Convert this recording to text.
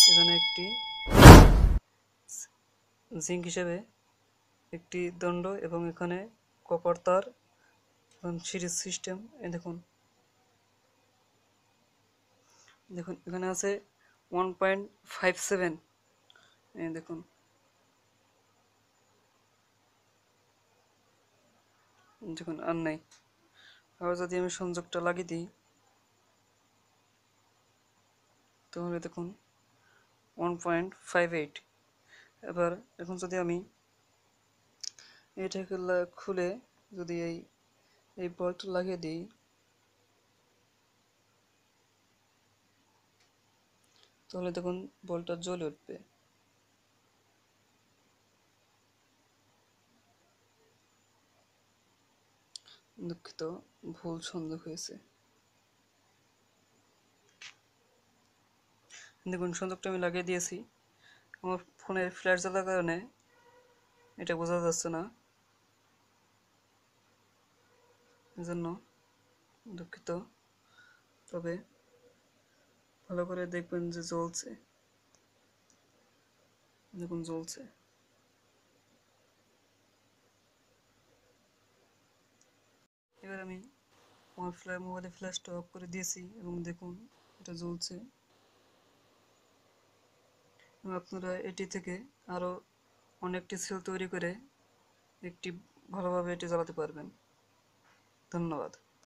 এখানে একটি জিঙ্ক হিসেবে একটি দণ্ড এবং এখানে কপার তার এবং সিরিজ সিস্টেম। দেখুন এখানে আছে 1.57। দেখুন দেখুন আর নাই। আবার যদি আমি সংযোগটা লাগিয়ে দিই তাহলে দেখুন 1.58। এবার এখন যদি আমি এটাকে খুলে যদি এই বলটা লাগিয়ে দিই তাহলে দেখুন বলটা জ্বলে উঠবে। দুঃখিত, ভুল সংযোগ হয়েছে। দেখুন সংযোগটা আমি লাগিয়ে দিয়েছি। আমার ফোনের ফ্ল্যাশ জ্বালার কারণে এটা বোঝা যাচ্ছে না, এজন্য দুঃখিত। তবে ভালো করে দেখবেন যে জ্বলছে। দেখুন জ্বলছে। এবার আমি আমার মোবাইলে ফ্ল্যাশটা অফ করে দিয়েছি এবং দেখুন এটা জ্বলছে। আপনারা এটি থেকে আরও অনেকটি সেল তৈরি করে একটি ভালোভাবে এটি চালাতে পারবেন। ধন্যবাদ।